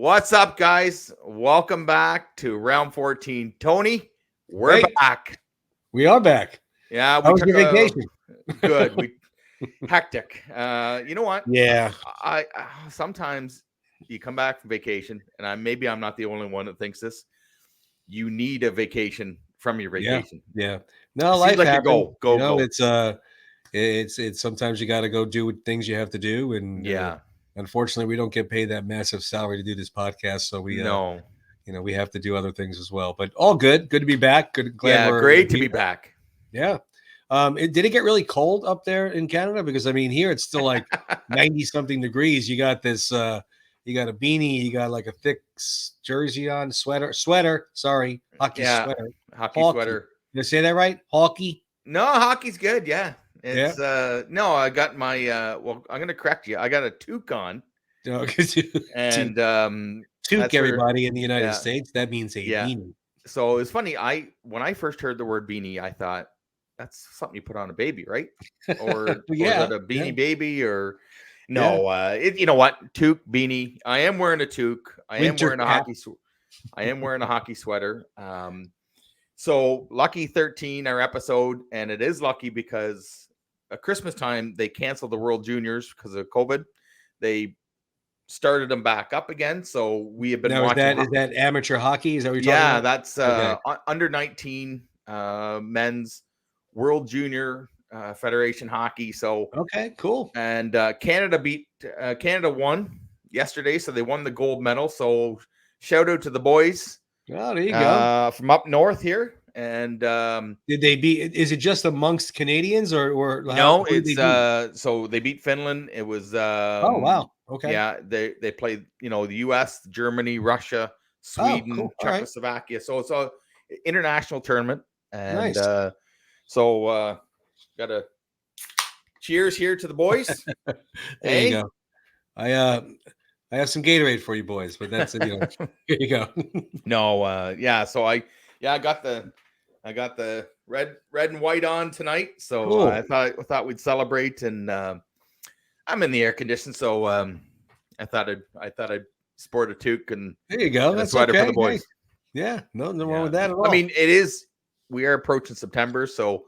What's up, guys? Welcome back to round 14. Tony, we're Hey, back. we are back. Yeah, How we was took your vacation? good. We hectic. You know what? Yeah, I sometimes you come back from vacation, and I'm not the only one that thinks this. You need a vacation from your yeah, vacation. yeah. No, It seems life like you happens. go, go, go. It's sometimes you got to go do things you have to do, and Yeah. unfortunately, we don't get paid that massive salary to do this podcast, so No. we have to do other things as well. But all good. Good to be back. Good. Glad Yeah. we're Great to here. be back. Yeah. Did it get really cold up there in Canada? Because I mean, here it's still like 90 something degrees. You got this. You got a beanie. You got like a thick jersey on, sweater. Sorry, hockey Yeah. sweater. Hockey Hockey. sweater. Did I say that right? Hockey. No, hockey's good. Yeah. Yeah. It's no, I got my well, I'm gonna correct you. I got a toque on. No, And toque that's for everybody in the United yeah, States. That means a yeah. beanie. So it's funny. When I first heard the word beanie, I thought that's something you put on a baby, right? Or is Yeah. that a Yeah. beanie baby or Yeah. no? You know what? Toque beanie. I am wearing a toque. Winter cap. I am wearing a hockey sweater. So lucky 13 our episode, and it is lucky because at Christmas time they canceled the World Juniors because of COVID. They started them back up again. So we have been Now watching. is that amateur hockey? Is that what you're talking Yeah, about? that's Okay. under 19 men's World Junior Federation hockey. So Okay. Cool. and Canada won yesterday, so they won the gold medal. So shout out to the boys Oh, there you go. from up north here. And Did they beat? Is it just amongst Canadians or no, who did they it's beat? so they beat Finland. It was Oh wow, okay. yeah, they played, the US, Germany, Russia, Oh cool. Sweden, All right, Czechoslovakia. So it's a international tournament. And nice. so got a cheers here to the boys. There you Hey. go. I have some Gatorade for you boys, but that's it. Here you go. No, yeah, so I got the red and white on tonight. So Cool. I thought we'd celebrate, and I'm in the air condition, so I thought I'd sport a toque and There you go. a That's sweater for the okay. boys. Hey, yeah, nothing wrong Yeah. with that at all. I mean, we are approaching September, so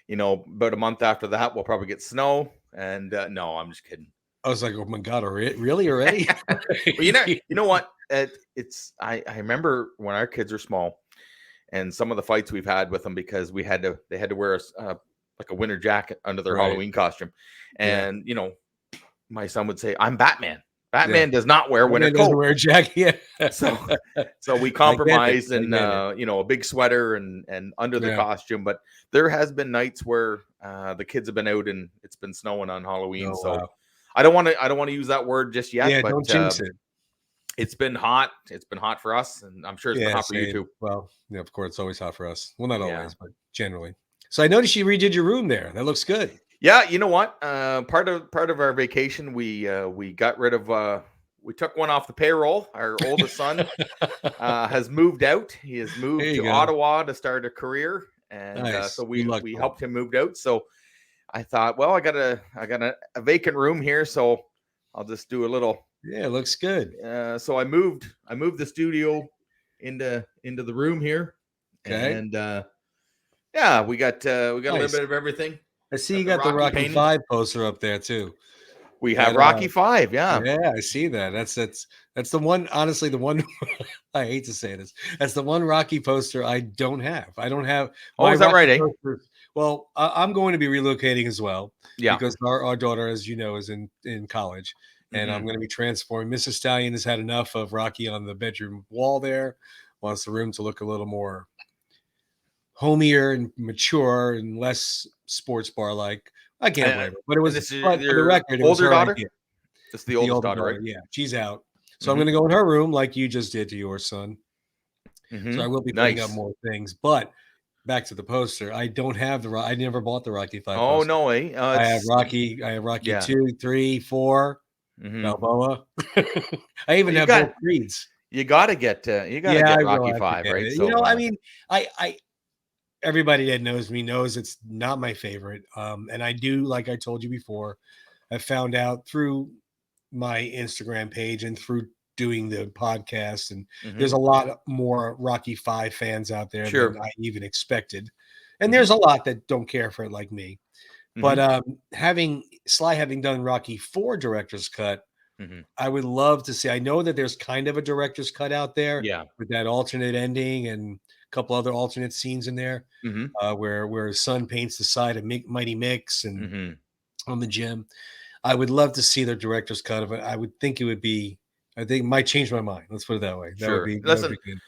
about a month after that we'll probably get snow. And no, I'm just kidding. I was like, oh my god, really already? Well, you know what? I remember when our kids were small, and some of the fights we've had with them because they had to wear like a winter jacket under their Right. Halloween costume, Yeah. and my son would say, "I'm Batman." Batman does not wear Batman winter doesn't coat. wear a jacket. Yeah. So we I compromised get in it. a big sweater and under the Yeah. costume. But there has been nights where the kids have been out and it's been snowing on Halloween. Oh, So wow. I don't want to use that word just yet. Yeah, But don't jinx it. it's been hot. It's been hot for us, and I'm sure it's been Yeah, hot for you same. too. Well, yeah, of course, it's always hot for us. Well, not Yeah. always, but generally. So I noticed you redid your room there. That looks good. Yeah, you know what? Part of our vacation, we got rid of. We took one off the payroll. Our oldest son has moved out. He has moved There you to go. Ottawa to start a career, and Nice. so Good luck we to him. helped him move out. So I thought, well, I got a vacant room here, so I'll just do a little. Yeah, it looks good. So I moved the studio into the room here, Okay. and yeah, we got a little Nice. bit of everything. I see you got the Rocky painting. 5 poster up there too. We have Rocky 5, yeah. Yeah, I see that. That's the one. Honestly, the one. I hate to say this. That's the one Rocky poster I don't have. I don't have. Oh, is that right? Eh? Well, I'm going to be relocating as well. Yeah, because our daughter, as you know, is in college, and I'm going to be transforming. Mrs. Stallion has had enough of Rocky on the bedroom wall there. Wants the room to look a little more homier and mature and less sports bar like. I can't blame her, but it was. For the record, it was her daughter. idea. It's the oldest daughter, right? Yeah, she's out. So I'm going to go in her room like you just did to your son. Mm-hmm. So I will be putting up more things. But back to the poster, I don't have I never bought the Rocky 5 Oh, poster. no way. I have Rocky 2, 3, 4, Balboa. I even have both Creeds. You got to get Rocky 5, right? So, I mean, I everybody that knows me knows it's not my favorite. And I do, like I told you before, I found out through my Instagram page and through doing the podcast, and Mhm. there's a lot more Rocky 5 fans out there Sure. than I even expected. And Mhm. there's a lot that don't care for it like me. But Mhm. having done Rocky 4 director's cut, Mhm. I would love to see. I know that there's kind of a director's cut out there Yeah. with that alternate ending and a couple other alternate scenes in there, Mhm. where his son paints the side of Mighty Mix and Mhm. on the gym. I would love to see the director's cut of it. I would think it would be. I think it might change my mind. Let's put it that way. Sure. That would be good.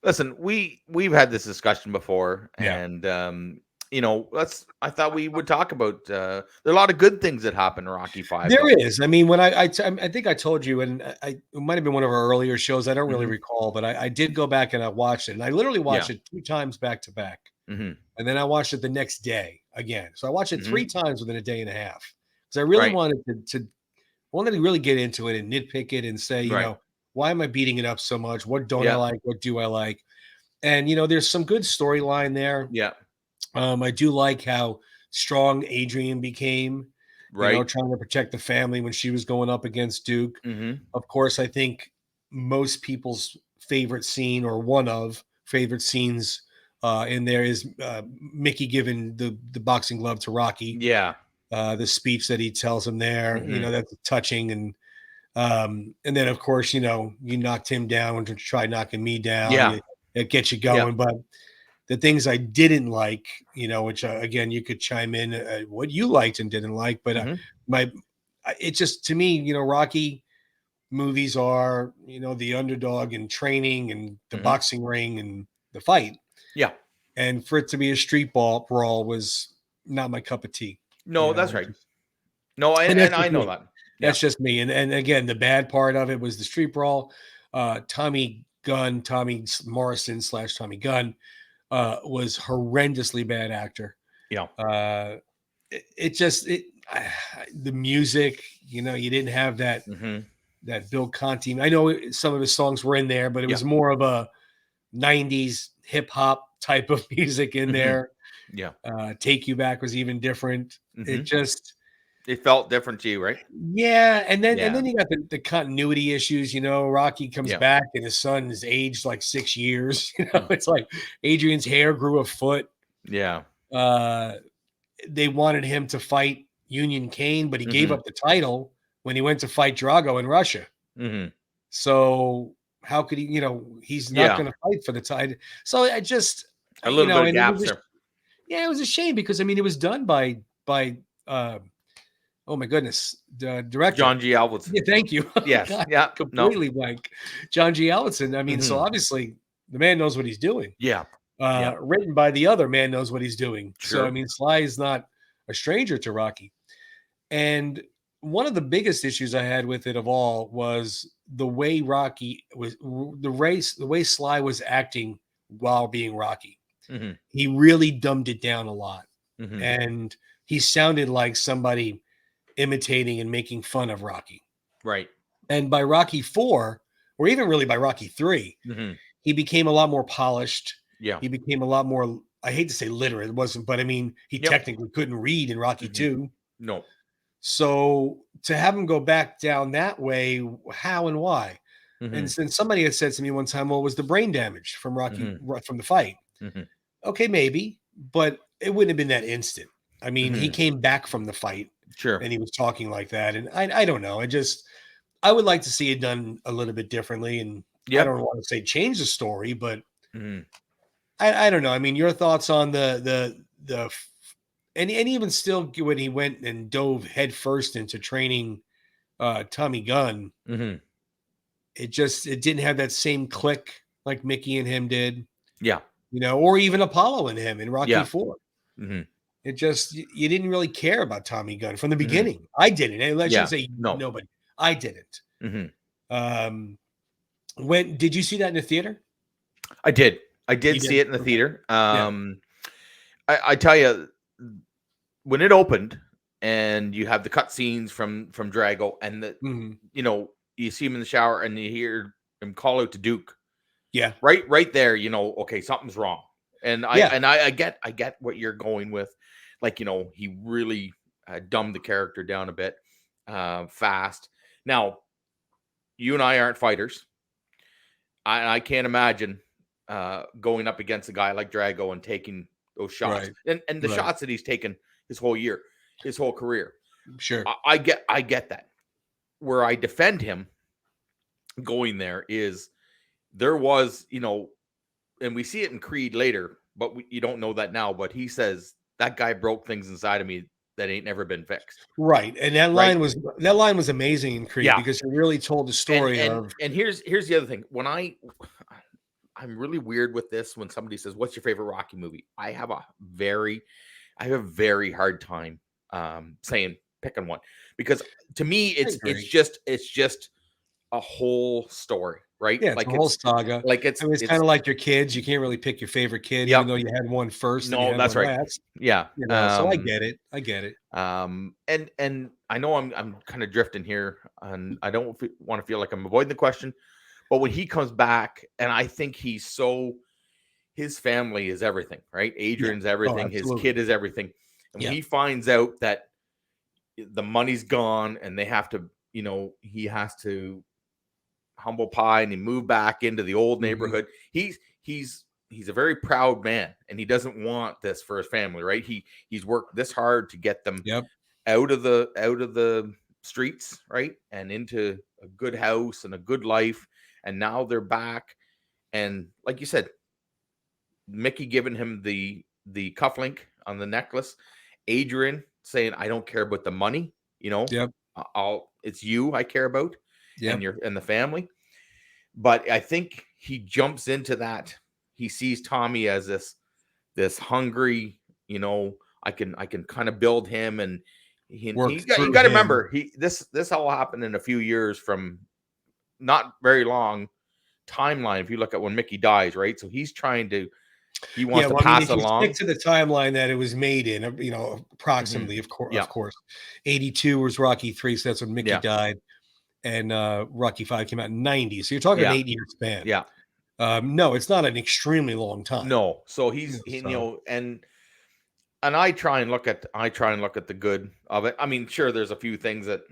Listen, we've had this discussion before, Yeah. and I thought we would talk about there are a lot of good things that happen in Rocky 5 There though. is. I mean, when I think I told you, and it might have been one of our earlier shows. I don't really Mhm. recall, but I did go back and I watched it, and I literally Yeah. watched it 2 times back to back, Mhm. and then I watched it the next day again. So I watched it 3 Mhm. times within a day and a half because I really Right. wanted to really get into it and nitpick it and say, Right. why am I beating it up so much? What don't I Yeah. like? What do I like? And there's some good storyline there. Yeah. I do like how strong Adrian became, Right. trying to protect the family when she was going up against Duke. Mhm. Of course, I think most people's favorite scene or one of favorite scenes in there is Mickey giving the boxing glove to Rocky. Yeah. The speech that he tells him there, Mhm. that's touching. And then of course, you knocked him down to try knocking me down. Yeah. It gets you Yeah. going. But the things I didn't like, which again, you could chime in what you liked and didn't like, but Mhm. my, it just to me, Rocky movies are, the underdog in training and the Mhm. boxing ring and the fight, Yeah. and for it to be a street ball brawl was not my cup of tea. No, that's right. No, And and that's I just know me. that. Yeah. That's just me. And again, the bad part of it was the street brawl. Tommy Morrison / Tommy Gunn was horrendously bad actor. Yeah. The music, you didn't have Mhm. that Bill Conti. I know some of his songs were in there, but it Yeah. was more of a 90s hip hop type of music in Mhm. there. Yeah. Take You Back was even different. It Mhm. just It felt different to you, right? Yeah, and Yeah. then you got the continuity issues. Rocky comes Yeah. back and his son is aged like 6 years. Mm. It's like Adrian's hair grew a foot. Yeah. Uh, they wanted him to fight Union Kane, but he gave Mhm. up the title when he went to fight Drago in Russia. Mhm. So how could he? He's not Yeah. going to fight for the title. So I just, A little bit of and it gaps was there. yeah, it was a shame because I mean it was done by uh, oh my goodness, the director. John G. Alvinson. Yeah, thank you. Yes. God, Yeah. No. completely blank. John G. Allison. I mean, so Mhm. obviously the man knows what he's doing. Yeah. Yeah. Written by the other man knows what he's doing. So I Sure. mean, Sly is not a stranger to Rocky. And one of the biggest issues I had with it of all was the way Rocky was the way Sly was acting while being Rocky. Mhm. He really dumbed it down a lot. Mhm. And he sounded like somebody imitating and making fun of Rocky. Right. And by Rocky 4, or even really by Rocky 3, Mhm. he became a lot more polished. Yeah. He became a lot more, I hate to say literate, it wasn't, but I mean, he Yep. technically couldn't read in Rocky Mhm. 2. No. So to have him go back down that way, how and why? And Mhm. since somebody had said to me one time, well, it was the brain damage from Rocky Mhm. from the fight. Mhm. Okay, maybe, but it wouldn't have been that instant. I mean, he Mhm. came back from the fight Sure. and he was talking like that. And I don't know. I would like to see it done a little bit differently. And I Yep. don't want to say change the story, but Mhm. I don't know. I mean, your thoughts on and even still when he went and dove headfirst into training Tommy Gunn, Mhm. it didn't have that same click like Mickey and him did, Yeah. or even Apollo and him in Rocky Yeah. 4. Mhm. It just you didn't really care about Tommy Gunn from the Mhm. beginning. I didn't. And I shouldn't Yeah. say No. nobody. I didn't. Mhm. Um, when did you see that in the theater? I did. I You did see did. it in the Okay. theater. Yeah. I tell you, when it opened and you have the cut scenes from Drago and Mhm. you see him in the shower and you hear him call out to Duke. Yeah. Right there, okay, something's wrong. And Yeah. I get what you're going with. Like, he really dumbed the character down a bit fast. Now, you and I aren't fighters. I can't imagine going up against a guy like Drago and taking those shots, Right. and the Right. shots that he's taken his whole year, his whole career. Sure. I get that. Where I defend him going there is there was, and we see it in Creed later, but you don't know that now. But he says that guy broke things inside of me that ain't never been fixed. Right. And that Right? line was amazing in Creed Yeah. because it really told the story of And here's the other thing. When I'm really weird with this when somebody says, "What's your favorite Rocky movie?" I have a very hard time saying picking one, because to me it's just a whole story, right? yeah, it's Like a whole saga. like I mean, it's kind it's of like your kids. You can't really pick your favorite kid, yep. even though you had one first and you No, had that's one right. last. Yeah. So I get it. I get it. And I know I'm kind of drifting here, and I don't want to feel like I'm avoiding the question, but when he comes back, and I think his family is everything, right? Yeah. Adrian's Oh, everything, his absolutely. kid is everything. And when Yeah. he finds out that the money's gone and they have to, he has to humble pie and he moved back into the old Mhm. neighborhood. He's a very proud man, and he doesn't want this for his family, right? He's worked this hard to get them Yep. out of the streets, right? And into a good house and a good life. And now they're back. And like you said, Mickey giving him the cufflink on the necklace, Adrian saying, "I don't care about the money, Yep. it's you I care about, and Yep. the family." But I think he jumps into that. He sees Tommy as this hungry, I can kind of build him, and Worked you through got to him. remember, this all happened in a few years from not very long timeline if you look at when Mickey dies, right? So he Yeah, wants to well, I mean, pass if you stick along. to the timeline that it was made in, Mhm. approximately, Yeah. of course, 82 was Rocky 3, so that's when Mickey Yeah. died, and Rocky 5 came out in 90. So you're talking an Yeah. 8-year span. Yeah. No, it's not an extremely long time. No. So So and I try and look at the good of it. I mean, sure, there's a few things that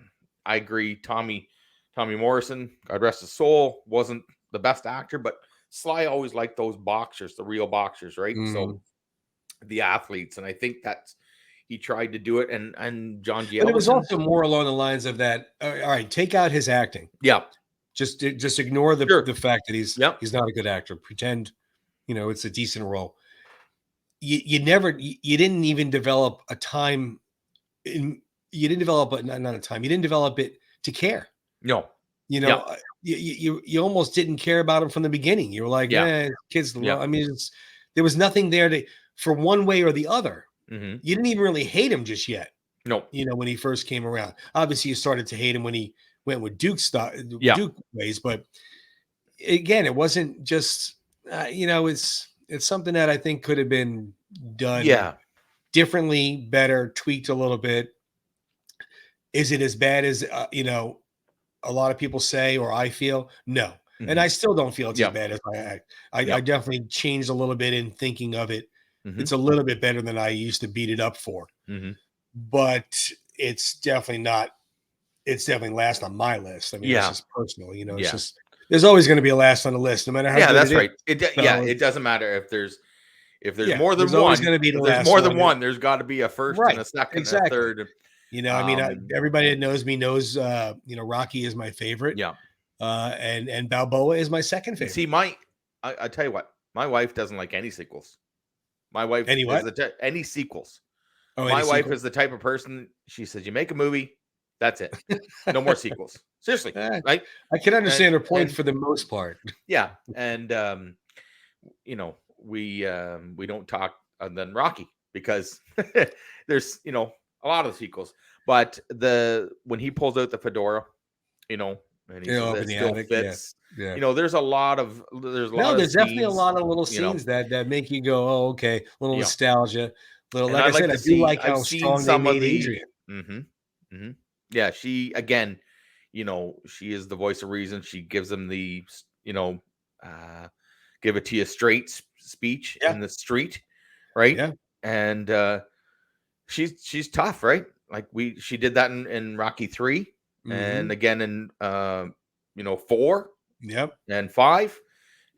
I agree. Tommy Morrison, God rest his soul, wasn't the best actor, but Sly always liked those boxers, the real boxers, right? So mhm. the athletes, and I think that's he tried to do it, and John G. But it was Ellison, also more along the lines of that, all right, take out his acting. yeah, Just ignore sure, the fact that yep, he's not a good actor. Pretend, it's a decent role. You didn't even develop a time in you didn't develop a not a time. You didn't develop it to care. no, You yeah, know, you almost didn't care about him from the beginning. You were like, yeah, kids. yeah, I mean, there was nothing there to for one way or the other. mm-hmm. You didn't even really hate him just yet. No, When he first came around. Obviously, you started to hate him when he went with yeah, Duke ways. But again, it wasn't just it's something that I think could have been done yeah, differently, better, tweaked a little bit. Is it as bad as a lot of people say or I feel? No. And mm-hmm. I still don't feel it's as Yeah, bad as I act. I yeah, definitely changed a little bit in thinking of it. mm-hmm. It's a little bit better than I used to beat it up for. Mm-hmm. But it's definitely not it's definitely last on my list. I mean, that's Yeah, just personal, it's yeah. just there's always going to be a last on the list, no matter how Yeah, good that's it is. right. So It doesn't matter if there's yeah, more there's than always one. going to be the If there's last more than one. one, there's got to be a first and Right. a second and a Exactly. third. I mean, everybody that knows me knows, Rocky is my favorite. Yeah. And Balboa is my second And see, favorite. I tell you what, my wife doesn't like any sequels. My wife Any is what? any sequels. Oh, any My wife sequel? is the type of person. She says, "You make a movie, that's it. No more sequels." Seriously, Eh, right? I can And understand her point and for the most part. yeah, and we don't talk other than Rocky because there's a lot of sequels, but when he pulls out the fedora, and he says Up in it the still attic. Yeah. fits. Yeah. There's a lot of No, there's definitely a scenes, lot of little scenes that make you go, "Oh, okay." A little you know, nostalgia. Little, and like I I like said, I to do see. like I've how seen strong they some of made the. Adrian. Hmm. Hmm. Yeah, she again. She is the voice of reason. She gives them the uh, give it to you straight speech Yeah. in the street, right? Yeah. And she's tough, right? Like she did that in Rocky 3 and Mhm. again in 4 Yep. and 5.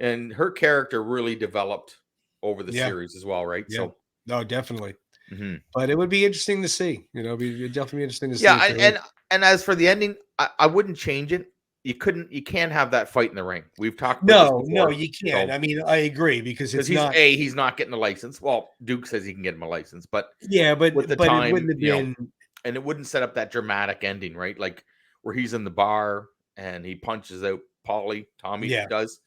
and her character really developed over the Yeah, series as well, right? yeah. So, No, definitely. mhm. But it would be interesting to see. It'd definitely be interesting to see Yeah, if there is. and as for the ending, I wouldn't change it. You can't have that fight in the ring. We've talked about this No, no, before. you can't. So I mean, I agree because because it's not. he's not getting a license. Well, Duke says he can get him a license, but Yeah, with the but it wouldn't time, have been. and it wouldn't set up that dramatic ending, right? Like where he's in the bar and he punches out Tommy Yeah, does,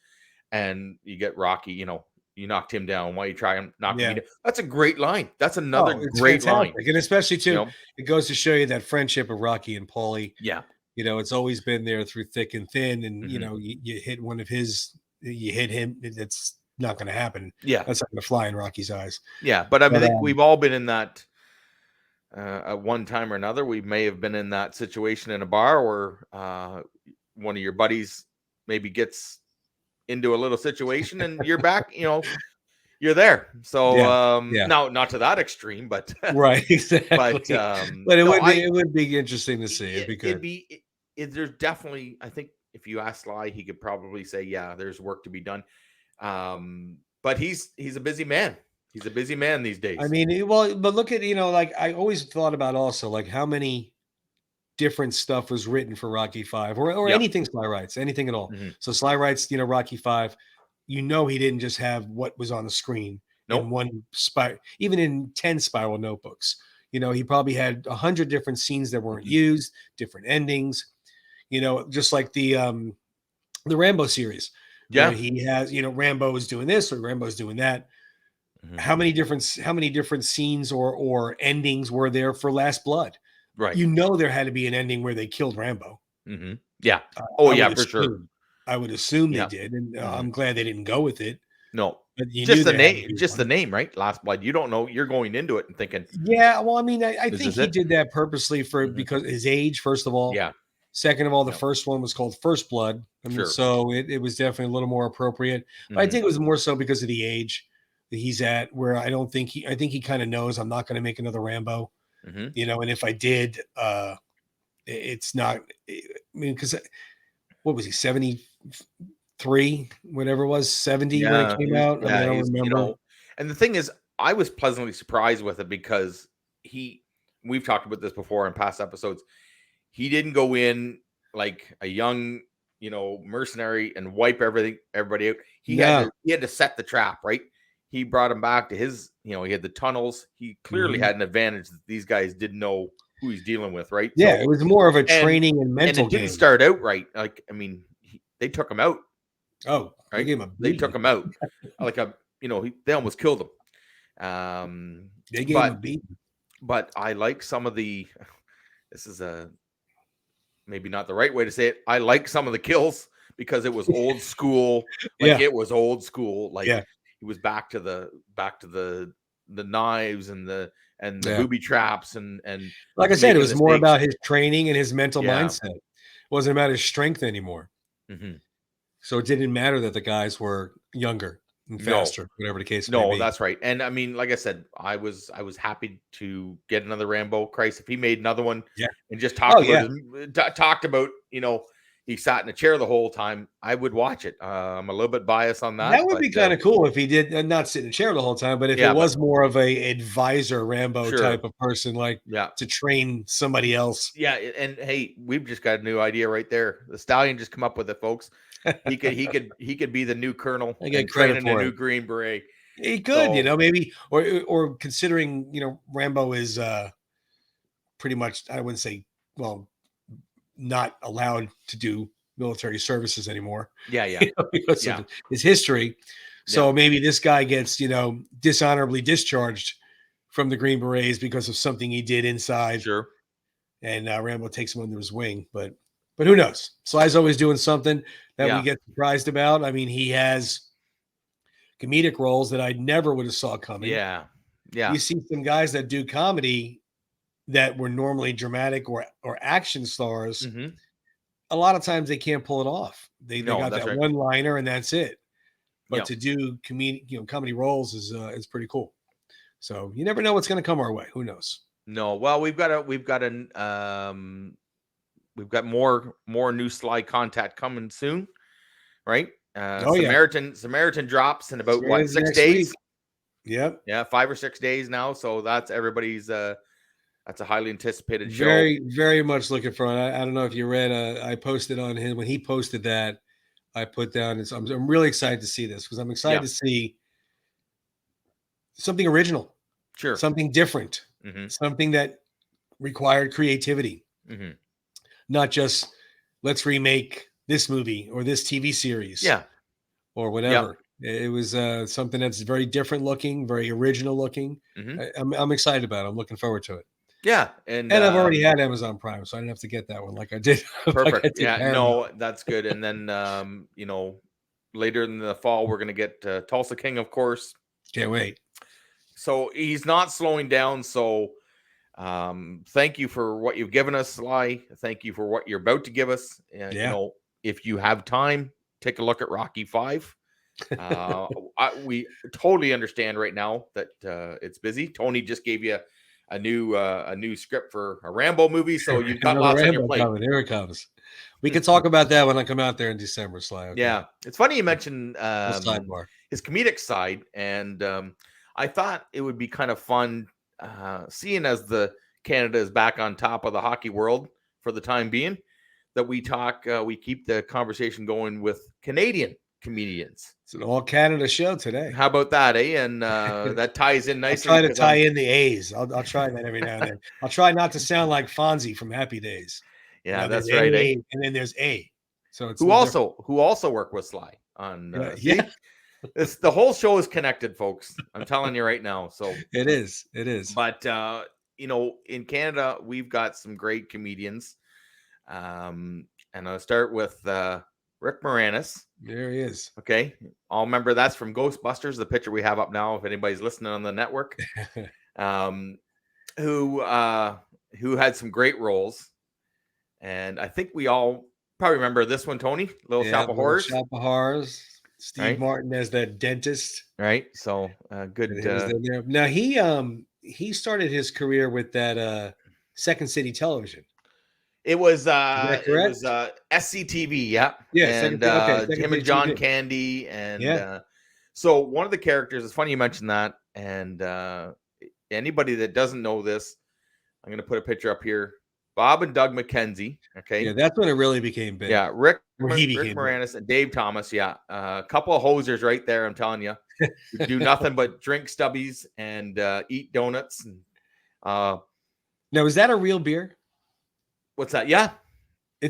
and you get Rocky, you knocked him down. Why you try and knocking me yeah. down? That's a great line. That's another Oh, it's great line. fantastic, and especially You too, know? it goes to show you that friendship of Rocky and Paulie. Yeah. It's always been there through thick and thin, and Hmm. you hit one of his, you hit him. It's not going to happen. Yeah. That's not going to fly in Rocky's eyes. Yeah. But I But think we've all been in that at one time or another. We may have been in that situation in a bar where one of your buddies maybe gets into a little situation and you're back, you're there. So yeah, yeah, now not to that extreme, but right, but exactly. But no, it would be interesting to see. It'd be it'd good. be there's definitely, I think if you ask Sly, he could probably say, yeah, there's work to be done. But he's a busy man. He's a busy man these I days. mean, well, but look at like I always thought about also like how many different stuff was written for Rocky Five or Yep. anything Sly writes, anything at all. Hmm. So Sly writes, Rocky Five. He didn't just have what was on the screen in Nope. one spiral, even in 10 spiral notebooks. He probably had 100 different scenes that weren't Hmm. used, different endings. Just like the Rambo series, where Yeah. he has, Rambo is doing this or Rambo's doing that. Hmm. How many different scenes or endings were there for Last Blood? Right. There had to be an ending where they killed Rambo. Hmm. Yeah. Oh I yeah, would for sure. assume. I would assume they Yeah. did, and Hmm. I'm glad they didn't go with it. No, But you knew there had to be just the one. name, right? Last Blood. You don't know. You're going into it and thinking, Yeah, well, I mean, I is think this he it? did that purposely Hmm. because his age, first of all. Yeah. Second of all, the Yeah. first one was called First Blood. I mean, Sure. so it was definitely a little more appropriate. But I Hmm. think it was more so because of the age that he's at, where I think he kind of knows I'm not going to make another Rambo, Hmm. and if I did, it's not, I mean, because what was he, 73, whatever it was, 70 when it Yeah. came out? I mean, I don't He's, remember. and the thing is, I was pleasantly surprised with it because he, we've talked about this before in past episodes. He didn't go in like a young, mercenary and wipe everybody out. No. He had to set the trap, right? He brought him back to his, he had the tunnels. He clearly Mhm. had an advantage that these guys didn't know who he's dealing with, right? Yeah, So, it was more of a and training and and mental it didn't game. start out right. Like, I mean, they took him out, Oh, they right? gave him a They took beating. him out like they almost killed him. They gave him a But beating. I like some of the. This is a maybe not the right way to say it. I like some of the kills because it was old school. Like Yeah, it was old school. Like yeah, he was back to the knives and the yeah. booby traps and Like I said, it making was the more stakes. about his training and his mental Yeah. mindset. It wasn't about his strength anymore. Hmm. So it didn't matter that the guys were younger and No, faster, whatever the case may no, be. that's right. And I mean, like I said, I was happy to get another Rambo. Christ, if he made another one Yeah. and just Oh yeah. talked about, he sat in a chair the whole time, I would watch it. I'm a little bit biased on that, That would but be kind of cool if he did not sit in a chair the whole time, but if it yeah, but was more of a advisor Rambo sure, type of person, like yeah, to train somebody else. yeah. And hey, we've just got a new idea right there. The Stallion just come up with it, folks. He could be the new colonel I and get credit training a for it. new Green Beret. He could, So maybe, or considering, Rambo is pretty much, I wouldn't say, well, not allowed to do military services anymore, yeah, yeah, because yeah, of his history. yeah, So maybe this guy gets, dishonorably discharged from the Green Berets because of something he did inside, sure, and Rambo takes him under his wing. But who knows? Sly's always doing something that we yeah, get surprised about. I mean, he has comedic roles that I never would have saw coming. yeah, yeah. You see some guys that do comedy that were normally dramatic or action stars. Hmm. A lot of times they can't pull it off. They No, got that's that right. one liner and that's it. But Yeah. to do comedy roles is pretty cool. So you never know what's going to come our way. Who knows? No, well, we've got more new Sly contact coming soon, right? Oh yeah, Samaritan drops in about There it is 6 next days? week. Yep. Yeah, 5 or 6 days now. So that's everybody's. That's a highly anticipated show. Very, very much looking forward. I don't know if you read. I posted on him when he posted that. I put down. I'm really excited to see this because I'm excited Yeah. to see something original, Sure. something different, Mm-hmm. something that required creativity, Mm-hmm. not just let's remake this movie or this TV series, Yeah. or whatever. It was something that's very different looking, very original looking. Mm-hmm. I'm excited about it. I'm looking forward to it. Yeah, And I've already had Amazon Prime, so I didn't have to get that one like I did. perfect. Like I did Yeah, Paramount. no, that's good. And then later in the fall, we're gonna get Tulsa King, of course. Can't wait. So he's not slowing down. So thank you for what you've given us, Sly. Thank you for what you're about to give us. Yeah. If you have time, take a look at Rocky 5. We totally understand right now that it's busy. Tony just gave you a new script for a Rambo movie, so you've got Another lots on your Rambo plate. coming. Here it comes. We can talk about that when I come out there in December, Sly. Okay. Yeah, it's funny you mentioned Sidebar. his comedic side, and I thought it would be kind of fun seeing as the Canada is back on top of the hockey world for the time being, that we keep the conversation going with Canadian comedians. It's an all Canada show today. How about that, eh? And that ties in nicely. I'll try to tie in the A's. I'll try that every now and then. I'll try not to sound like Fonzie from Happy Days. Yeah, that's right. Eh? And then there's A. So it's who also work with Sly on. Yeah. The whole show is connected, folks. I'm telling you right now. So it is. But in Canada, we've got some great comedians. And I'll start with Rick Moranis. There he is. Okay. I'll remember that's from Ghostbusters, the picture we have up now, if anybody's listening on the network. Who had some great roles. And I think we all probably remember this one, Tony. Little Shop of Horrors. Shop of Horrors. Steve right? Martin as that dentist. Right. So good. Now he started his career with that Second City Television. It was SCTV, yeah. And him and John TV. Candy. And so one of the characters, it's funny you mentioned that. And anybody that doesn't know this, I'm going to put a picture up here. Bob and Doug McKenzie. Okay. Yeah, that's when it really became big. Yeah. Rick Moranis and Dave Thomas. Yeah. A couple of hosers right there, I'm telling you. Do nothing but drink Stubbies and eat donuts. And, now, is that a real beer? What's that? Yeah.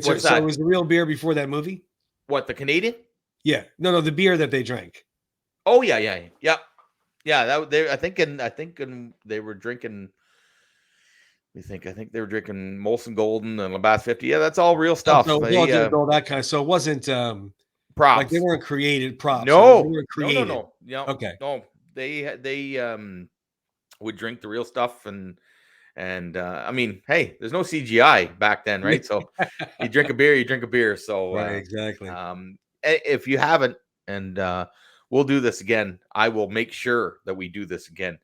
So it was the real beer before that movie? What, the Canadian? Yeah. No, the beer that they drank. Oh, yeah. Yeah. I think they were drinking. I think they were drinking Molson Golden and Labatt 50. Yeah, that's all real stuff. All that kind of. So it wasn't props. Like they weren't created props. No, they weren't created. No. Okay. No, they would drink the real stuff and I mean, hey, there's no CGI back then, right? So you drink a beer. So right, exactly. If you haven't, and we'll do this again, I will make sure that we do this again.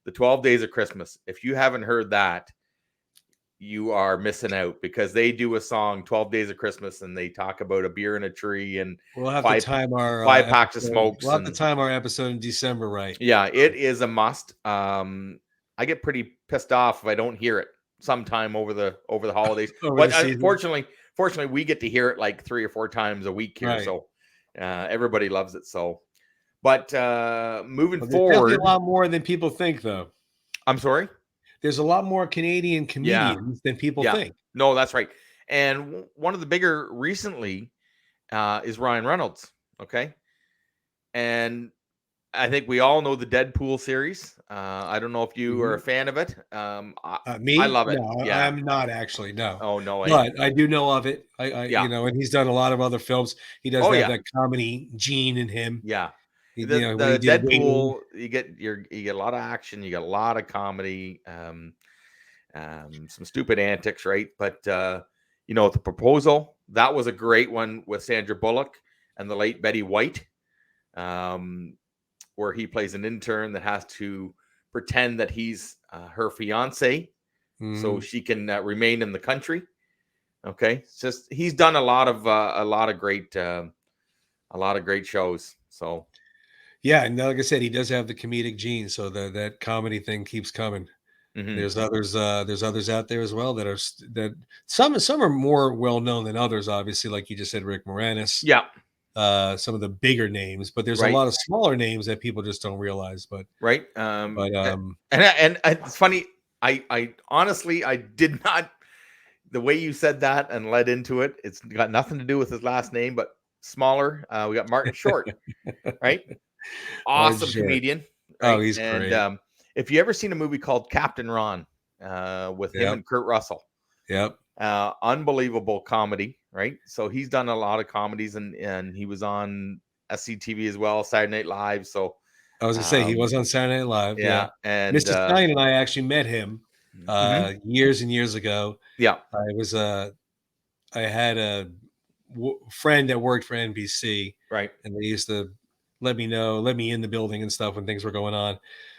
The 12 Days of Christmas. If you haven't heard that, you are missing out, because they do a song 12 Days of Christmas and they talk about a beer in a tree and we'll have to time our 5 packs of smokes. We'll have to time our episode in December, right? Yeah, it is a must. I get pretty pissed off if I don't hear it sometime over the holidays. But unfortunately, we get to hear it like 3 or 4 times a week here. Right. So everybody loves it. So, but moving forward, a lot more than people think, though. I'm sorry. There's a lot more Canadian comedians than people think. No, that's right. And one of the bigger recently is Ryan Reynolds. Okay. And I think we all know the Deadpool series. I don't know if you are a fan of it. Me? I love it. No, yeah. I'm not actually. No. Oh, no. But I do know of it. And he's done a lot of other films. He does have that comedy gene in him. Yeah. The Deadpool, you get a lot of action, you get a lot of comedy, some stupid antics, right? But The Proposal, that was a great one with Sandra Bullock and the late Betty White, where he plays an intern that has to pretend that he's her fiance, so she can remain in the country. Okay, it's just he's done a lot of great a lot of great shows. So Yeah, and like I said, he does have the comedic gene, so that comedy thing keeps coming. mhm. There's others out there as well that are that some are more well known than others. Obviously, like you just said, Rick Moranis, Yeah, some of the bigger names, but there's a right, lot of smaller names that people just don't realize. right. But And it's funny. I honestly I did not. The way you said that and led into it, it's got nothing to do with his last name, but smaller. We got Martin Short, right? Martin Awesome Short. comedian, Oh, right? he's And great. if you ever seen a movie called Captain Ron with him Yep, and Kurt Russell, yep. unbelievable comedy, right? So he's done a lot of comedies, and he was on SCTV as well, Saturday Night Live. So I was gonna say he was on Saturday Night Live. Yeah, yeah, and Mr. Stallion and I actually met him mhm, years and years ago. yeah, I was I had a friend that worked for NBC, right, and they used to let me in the building and stuff when things were going on.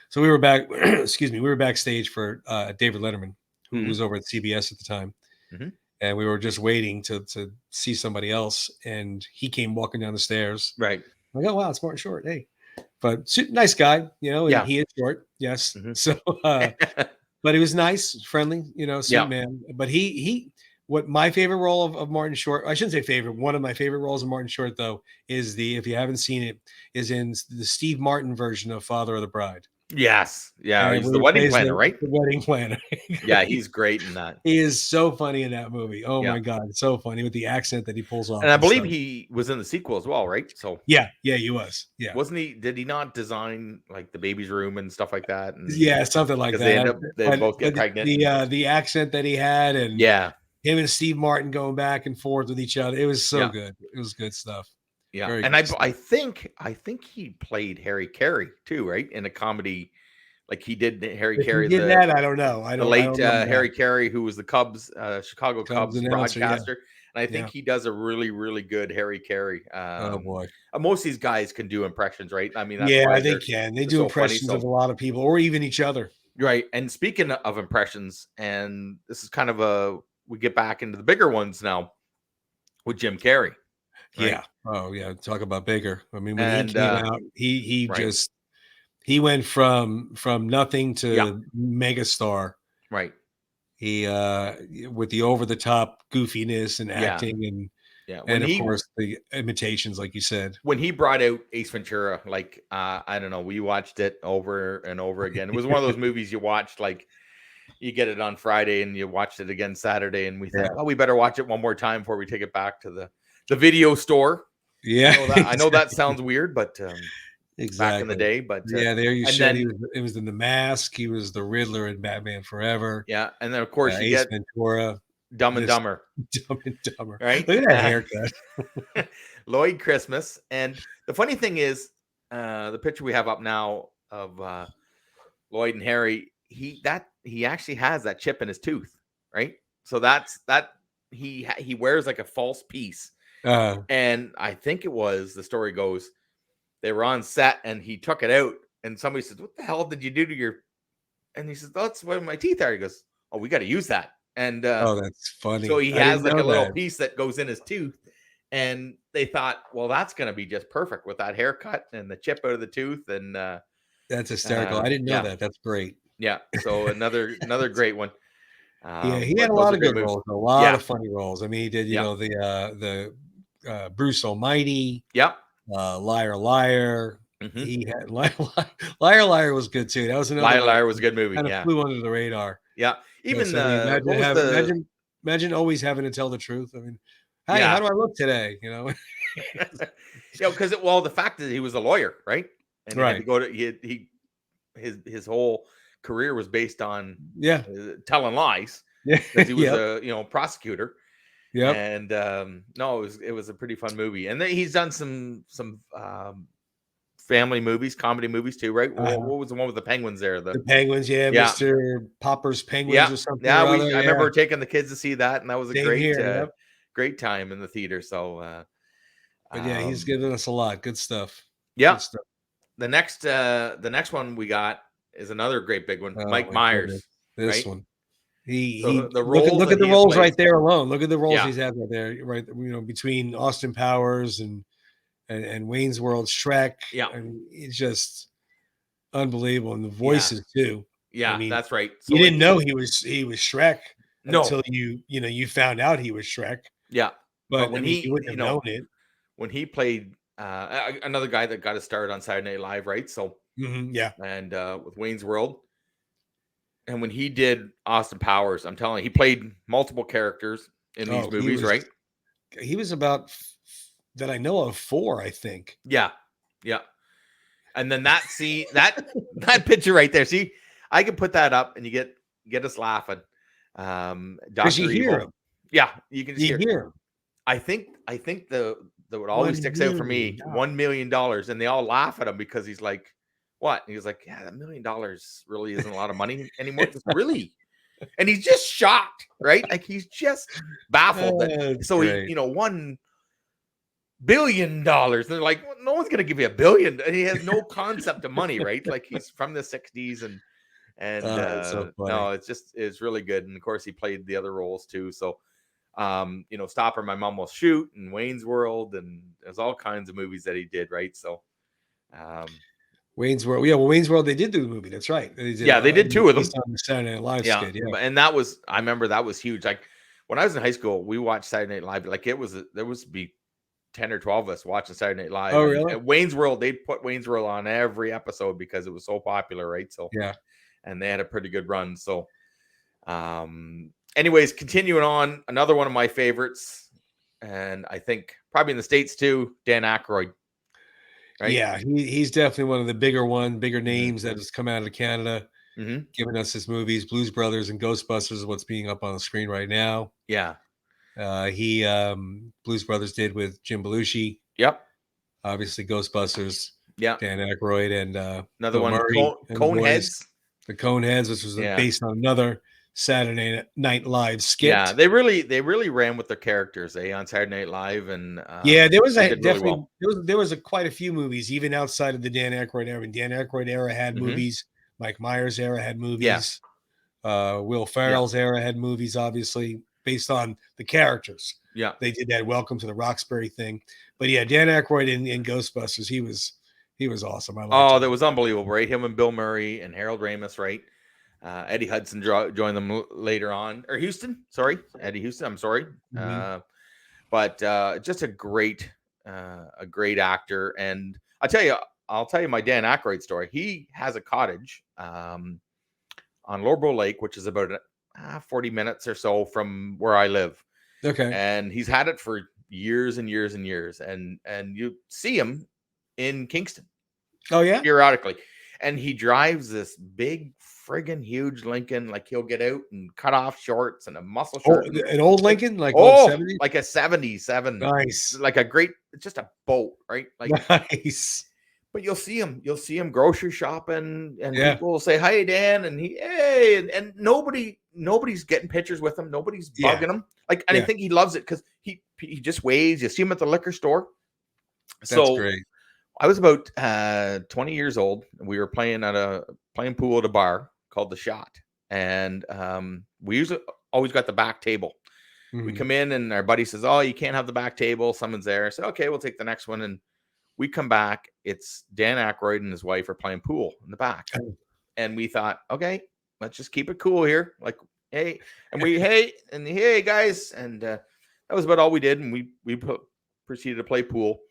So we were back, excuse me, we were backstage for David Letterman, who hmm was over at CBS at the time, hmm and we were just waiting to see somebody else, and he came walking down the stairs. right, I'm like, oh wow, it's Martin Short, hey, but nice guy, and yeah, he is short, yes. hmm So, but he was nice, friendly, sweet yeah, man. But what my favorite role of Martin Short, I shouldn't say favorite, one of my favorite roles of Martin Short, though, is if you haven't seen it, is in the Steve Martin version of Father of the Bride. yes, yeah. And He's where the he wedding plays planner, right? the wedding planner. Yeah, he's great in that. He is so funny in that movie. Oh Yeah, my God. So funny with the accent that he pulls and off I and believe stuff. he was in the sequel as well, right? So Yeah, he was. Yeah. wasn't he? Did he not design like the baby's room and stuff like that? And Yeah, something like because they end that. up, they But both get pregnant. the accent that he had, and Yeah, him and Steve Martin going back and forth with each other, it was so yeah, good. It was good stuff. yeah. Very And good I stuff. think he played Harry Carey too, right? In a comedy, like he did Harry If he Carey, did that, I don't know. the I late don't know that. Harry Carey, who was the Cubs, Chicago Cubs Cubs announcer, yeah, broadcaster. And I think yeah. he does a really, really good Harry Carey. Oh boy. Most of these guys can do impressions, right? I mean, that's Yeah, why they can. They they're do so funny. impressions of So a lot of people, or even each other. right. And speaking of impressions, and this is kind of we get back into the bigger ones now with Jim Carrey, right? Yeah. Oh yeah. Talk about bigger. I mean, when he And came out, right, he went from nothing yeah, to megastar. right, He with the over the top goofiness and yeah, acting, yeah. and of course the imitations, like you said. When he brought out Ace Ventura, like I don't know, we watched it over and over again. It was one of those movies you watched, like you get it on Friday and you watched it again Saturday, and we Yeah. thought, oh, we better watch it one more time before we take it back to the video store. Yeah. I know that sounds weird, but back in the Exactly. day, but Yeah, there you and said then it was in The Mask, he was the Riddler in Batman Forever, yeah, and then of course you Ace get Ventura, Dumb and this Dumber, Dumb and Dumber. right? Look at that haircut. Lloyd Christmas. And the funny thing is, the picture we have up now of Lloyd and Harry, he actually has that chip in his tooth, right? So that he wears like a false piece. And I think the story goes, they were on set and he took it out, and somebody says, "What the hell did you do to your?" And he says, "That's where my teeth are." He goes, "Oh, we got to use that." And Oh, that's so funny. he I has didn't like know a little that. piece that goes in his tooth, and they thought, well, that's going to be just perfect with that haircut and the chip out of the tooth, and That's hysterical. I didn't know yeah, that. That's great. yeah. So another great one. Yeah, he had But a those lot are of great good movies. roles, a lot Yeah, of funny roles. I mean, he did, yeah, the Bruce Almighty, yeah. Liar Liar. Mm-hmm. He had Liar Liar was good too. That was another Liar one that Liar was a good movie. kind of Yeah, flew under the radar. yeah. Even Yes, I mean, what was the imagine always having to tell the truth. I mean, hey, how yeah. do I look today? Because the fact that he was a lawyer, right, and he had to Right. go to his whole career was based on Yeah. telling lies Yeah. because he was Yep. a prosecutor. Yep. And no, it was a pretty fun movie. And then he's done some family movies, comedy movies too, right? Uh-huh. What was the one with the penguins there? The Penguins, yeah, Yeah, Mr. Popper's Penguins yeah, or something yeah. or other. I Yeah. remember taking the kids to see that, and that was a Same here. Yep. great time in the theater. So But yeah, he's um, given us a lot. Good stuff. yeah, Good stuff. the next one we got is another great big one, Oh Mike my goodness. Myers, This right? one. He So the roles look that at the he has roles played, right there alone. Look at the roles yeah, he's had right there, right? Between Austin Powers and and Wayne's World, Shrek. Yeah. And it's just unbelievable. And the voices too. I Yeah, mean, that's right. So you didn't know he was Shrek no, until you found out he was Shrek. yeah. But But I when mean, he, you wouldn't have known it. when he played another guy that got a start on Saturday Night Live, right? So Yeah. and with Wayne's World, and when he did Austin Powers, I'm telling you, he played multiple characters in these movies, right? He was about that I know of 4, I think. Yeah, yeah. And then that that picture right there. See, I can put that up, and you get us laughing. Because you Dr. hear Evil. him. Yeah, you can just You hear him. I think the what always sticks out for me, $1 million, and they all laugh at him because he's like, what? And he was like, yeah, $1 million really isn't a lot of money anymore. Just really. And he's just shocked, right? Like he's just baffled that. So great. he, $1 billion. And they're like, well, no one's gonna give you $1 billion. And he has no concept of money, right? Like he's from the 60s and so no, it's really good. And of course he played the other roles too. So Stop or My Mom Will Shoot and Wayne's World, and there's all kinds of movies that he did, right? So Wayne's World. Yeah, well, Wayne's World, they did do the movie. That's right. They did 2 of them. On the Saturday Night Live skit. Yeah. And I remember that was huge. Like when I was in high school, we watched Saturday Night Live. Like there was be 10 or 12 of us watching Saturday Night Live. Oh, really? And Wayne's World, they'd put Wayne's World on every episode because it was so popular, right? So yeah, and they had a pretty good run. So anyways, continuing on, another one of my favorites, and I think probably in the States too, Dan Aykroyd. Right? Yeah, he's definitely one of the bigger names that has come out of Canada, giving us his movies. Blues Brothers and Ghostbusters is what's being up on the screen right now. Yeah. He Blues Brothers did with Jim Belushi. Yep. Obviously Ghostbusters. Yeah. Dan Aykroyd and another one, Coneheads. The Coneheads, which was based on another Saturday Night Live skit. Yeah, they really ran with their characters, on Saturday Night Live, and there was definitely there was quite a few movies even outside of the Dan Aykroyd era. And Dan Aykroyd era had movies. Mike Myers era had movies. Yeah. Will Ferrell's era had movies, obviously based on the characters. Yeah, they did that Welcome to the Roxbury thing. But yeah, Dan Aykroyd in Ghostbusters, he was awesome. That was unbelievable, right? Him and Bill Murray and Harold Ramis, right? Eddie Hudson joined them later on, or Eddie Houston. I'm sorry, but just a great actor. And I'll tell you my Dan Aykroyd story. He has a cottage on Lorbo Lake, which is about 40 minutes or so from where I live. Okay, and he's had it for years and years and years, and you see him in Kingston. Oh yeah, periodically, and he drives this big friggin' huge Lincoln. Like he'll get out and cut off shorts and a muscle shirt. An old Lincoln, like like a 77. Nice, like just a boat, right? Like nice. But you'll see him grocery shopping, and people will say, "Hey, Dan," and and nobody's getting pictures with him. Nobody's bugging him. Like, and I think he loves it because he just waves. You see him at the liquor store. That's great. I was about 20 years old, and we were playing pool at a bar called The Shot, and we always got the back table. We come in, and our buddy says, "Oh, you can't have the back table. Someone's there." I said, "Okay, we'll take the next one." And we come back. It's Dan Aykroyd and his wife are playing pool in the back, and we thought, "Okay, let's just keep it cool here." Like, hey, and hey guys, and that was about all we did, and we proceeded to play pool.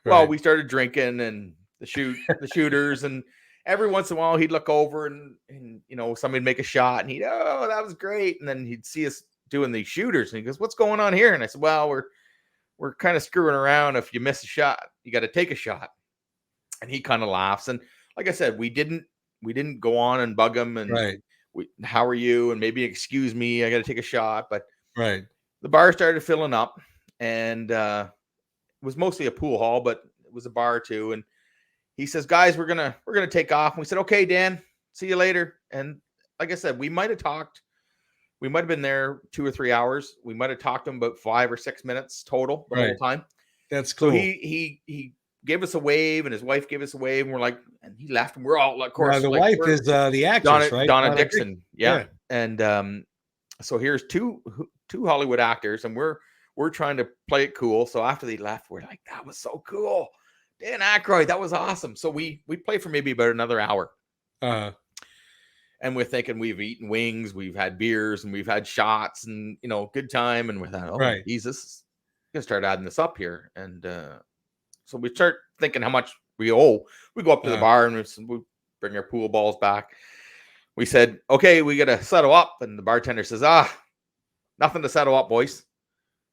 Well, we started drinking and the shooters, and every once in a while he'd look over and somebody'd make a shot, and that was great. And then he'd see us doing these shooters, and he goes, "What's going on here?" And I said, "Well, we're kind of screwing around. If you miss a shot, you got to take a shot." And he kind of laughs. And like I said, we didn't go on and bug him and how are you? And maybe excuse me, I got to take a shot. But the bar started filling up, and it was mostly a pool hall, but it was a bar too. And he says, "Guys, we're gonna take off." And we said, "Okay, Dan, see you later." And like I said, we might have talked. We might have been there 2 or 3 hours. We might have talked to him about 5 or 6 minutes total the whole time. That's cool. So he gave us a wave, and his wife gave us a wave, and we're like, and he left, and we're all, of course. The wife is the actress, right? Donna Dixon. Yeah. And so here's two Hollywood actors, and we're trying to play it cool. So after they left, we're like, that was so cool. Dan Aykroyd, that was awesome. So we played for maybe about another hour. And we're thinking we've eaten wings, we've had beers, and we've had shots, and good time. And we thought, oh, Right. Jesus, I'm gonna start adding this up here. And so we start thinking how much we owe. We go up to the bar and we bring our pool balls back. We said, okay, we got to settle up. And the bartender says, nothing to settle up, boys.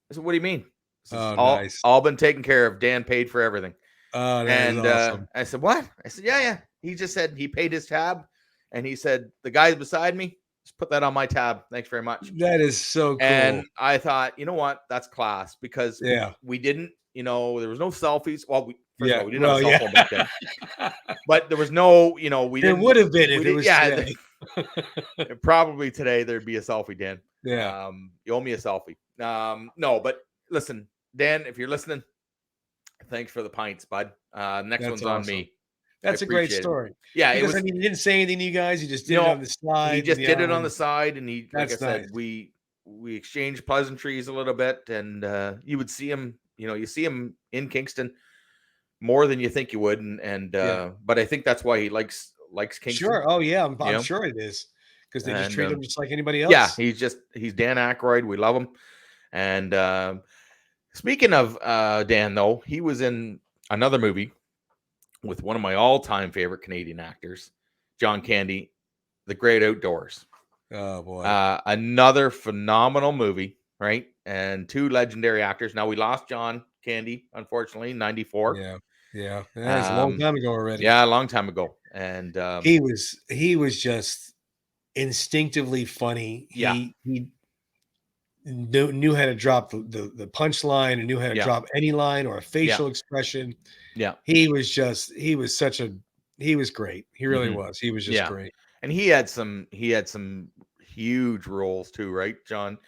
I said, what do you mean? Says, Nice. All been taken care of. Dan paid for everything. Oh, that is awesome. I said, what? I said, yeah. He just said he paid his tab. And he said, the guys beside me, just put that on my tab. Thanks very much. That is so cool. And I thought, you know what? That's class, because we didn't, there was no selfies. Well, first of all, we didn't have a cell phone back then. But there was no, we didn't. There would have been if it was today. Probably today there'd be a selfie, Dan. Yeah. You owe me a selfie. No, but listen, Dan, if you're listening, thanks for the pints, bud. Next one's on me. That's a great story. Yeah, because he didn't say anything to you guys. He just did it on the side. He just did it on the side, and like I said, nice. we exchanged pleasantries a little bit, and you would see him. You see him in Kingston more than you think you would, and but I think that's why he likes Kingston. Sure. Oh yeah, I'm sure it is, because they just treat him just like anybody else. Yeah, he's Dan Aykroyd. We love him. And speaking of Dan, though, he was in another movie with one of my all-time favorite Canadian actors, John Candy, The Great Outdoors. Oh, boy. Another phenomenal movie, right? And two legendary actors. Now, we lost John Candy, unfortunately, in 94. Yeah. That's a long time ago already. Yeah, a long time ago. And he was just instinctively funny. He knew how to drop the punchline, and knew how to drop any line or a facial expression. Yeah. He was great. He really was. He was just great. And he had some huge roles too, right? John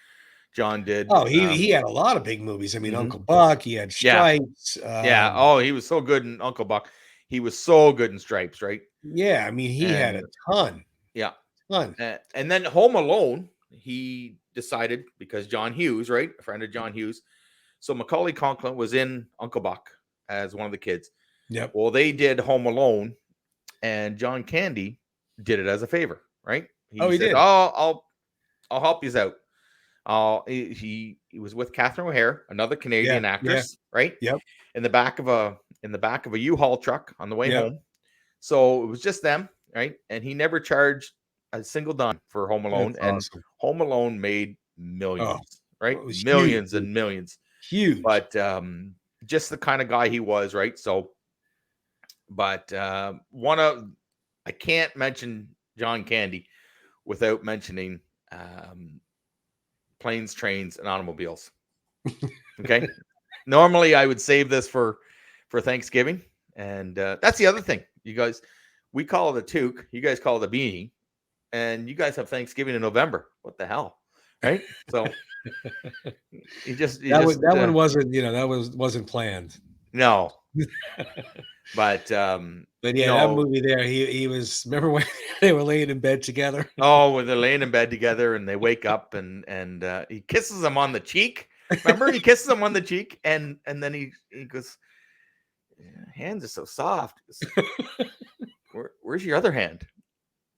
did. Oh, he had a lot of big movies. I mean, Uncle Buck, he had Stripes. Oh, he was so good in Uncle Buck. He was so good in Stripes, right? Yeah, I mean, he had a ton. Yeah. Ton. And then Home Alone, he decided, because John Hughes, right? A friend of John Hughes. So Macaulay Culkin was in Uncle Buck as one of the kids. Yep. Well, they did Home Alone, and John Candy did it as a favor, right? He did. Oh, I'll help you out. He was with Catherine O'Hare, another Canadian actress, right? Yep. In the back of a U-Haul truck on the way home. So it was just them, right? And he never charged a single dime for Home Alone. That's awesome. Home Alone made millions, right? Millions huge. And millions. Huge. But just the kind of guy he was, right? So, but I can't mention John Candy without mentioning Planes, Trains, and Automobiles. Okay. Normally I would save this for Thanksgiving. And that's the other thing. You guys, we call it a toque. You guys call it a beanie. And you guys have Thanksgiving in November. What the hell? Right? So that one wasn't planned. No. But yeah, that movie there, he was, remember when they were laying in bed together? Oh, when they're laying in bed together and they wake up and he kisses him on the cheek. Remember, he kisses him on the cheek, and then he goes, hands are so soft. Where's your other hand?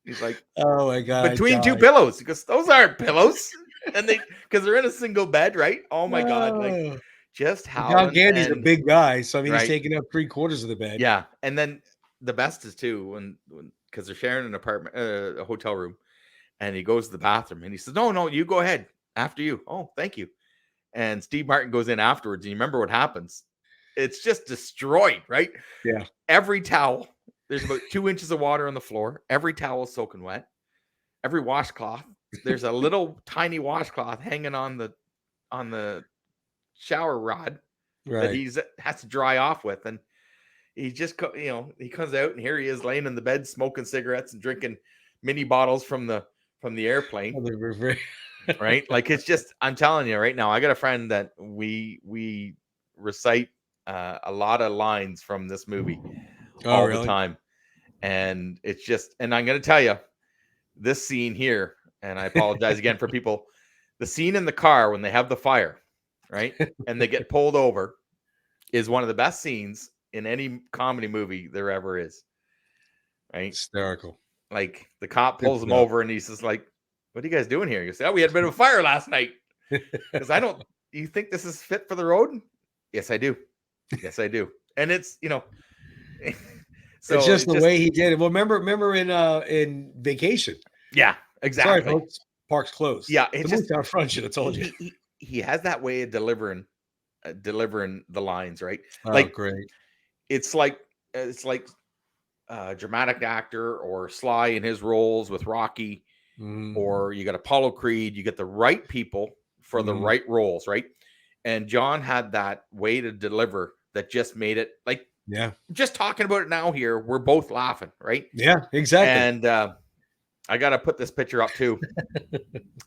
He's like, oh my God, between two pillows. He goes, those aren't pillows. And because they're in a single bed, right? Oh my God. Like, just how John Candy's a big guy, so I mean, he's taking up 3/4 of the bed. Yeah. And then the best is too, when because they're sharing an apartment, a hotel room, and he goes to the bathroom and he says, no, you go ahead after you. Oh, thank you. And Steve Martin goes in afterwards. And you remember what happens? It's just destroyed, right? Yeah. Every towel, there's about 2 inches of water on the floor. Every towel is soaking wet. Every washcloth, there's a little tiny washcloth hanging on the shower rod that he has to dry off with. And he just, he comes out and here he is laying in the bed, smoking cigarettes and drinking mini bottles from the airplane. Right? Like, it's just, I'm telling you right now, I got a friend that we recite a lot of lines from this movie all the time. And it's just, and I'm going to tell you this scene here, and I apologize again for people, the scene in the car when they have the fire, right? And they get pulled over is one of the best scenes in any comedy movie there ever is. Right? Hysterical. Like the cop Good pulls him stuff. over and he's just like, "What are you guys doing here?" You say, "Oh, we had a bit of a fire last night." Because I don't. Do you think this is fit for the road? Yes, I do. Yes, I do. And it's so It's just the way he did it. Well, remember in Vacation. Yeah, exactly. Sorry, folks. Park's closed. Yeah, the it's moose just out front should have told you. He has that way of delivering the lines, right? Oh, Like great. it's like dramatic actor or Sly in his roles with Rocky, or you got Apollo Creed. You get the right people for the right roles, right? And John had that way to deliver that just made it like, yeah. Just talking about it now here, we're both laughing, right? Yeah, exactly. And I got to put this picture up too.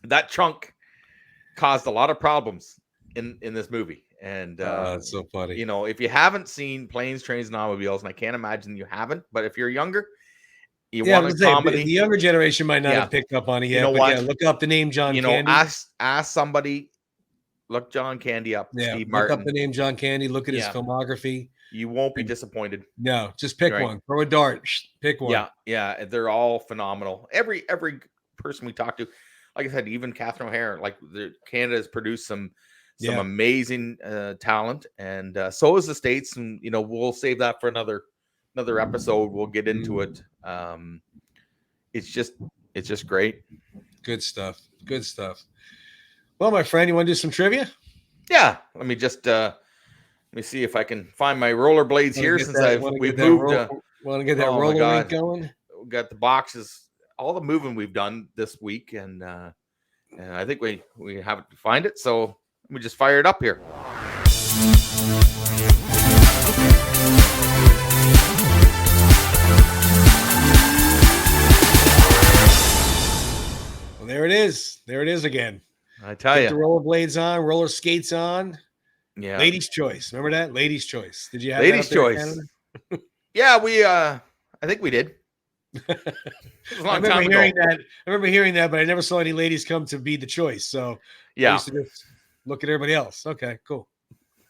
That trunk caused a lot of problems in this movie. And that's so funny. If you haven't seen Planes, Trains, and Automobiles, and I can't imagine you haven't, but if you're younger, you want a comedy. The younger generation might not have picked up on it yet. But look up the name John Candy. Ask somebody. Look John Candy up. Yeah, Steve look Martin. up the name John Candy. Look at his filmography. You won't be disappointed. No, just pick one. Throw a dart. Pick one. Yeah. They're all phenomenal. Every person we talk to, like I said, even Catherine O'Hara, like Canada has produced some amazing talent, and so is the States. And we'll save that for another episode. We'll get into it. It's just great. Good stuff. Good stuff. Well, my friend, you want to do some trivia? Yeah. Let me see if I can find my rollerblades here since we've moved. Want to get that roller rink going? We got the boxes, all the moving we've done this week, and I think we have to find it. So let me just fire it up here. Well, there it is. There it is again. I tell you, the rollerblades on, roller skates on. Yeah, Ladies' choice. Remember that? Ladies' choice. Did you have Ladies' choice? Yeah, we. I think we did. I remember hearing that, but I never saw any ladies come to be the choice. So I used to just look at everybody else. Okay, cool.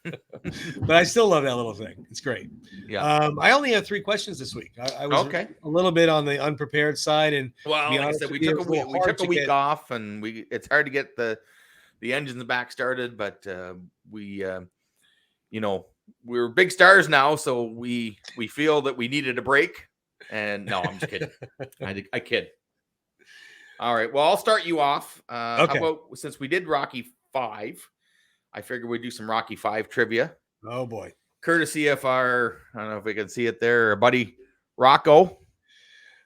But I still love that little thing. It's great. Yeah. I only have 3 questions this week. I was a little bit on the unprepared side, and like I said, we took a week off, and it's hard to get the engines back started, but we we're big stars now, so we feel that we needed a break. And no, I'm just kidding. I kid. All right. Well, I'll start you off. How about, since we did Rocky 5, I figured we'd do some Rocky 5 trivia. Oh boy. Courtesy of I don't know if we can see it there, our buddy Rocco.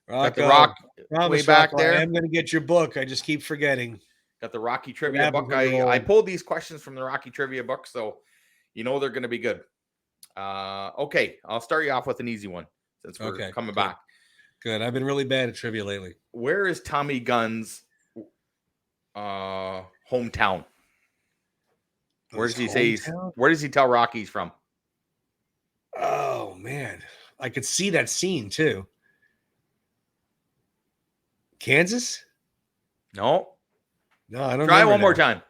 Got the Rock way back there. I'm going to get your book. I just keep forgetting. Got the Rocky trivia book. I pulled these questions from the Rocky trivia book, so they're going to be good. Okay, I'll start you off with an easy one since we're coming back. Good. I've been really bad at trivia lately. Where is Tommy Gunn's hometown? Where does he say? Where does he tell Rocky he's from? Oh man, I could see that scene too. Kansas? No, I don't. Try one more time.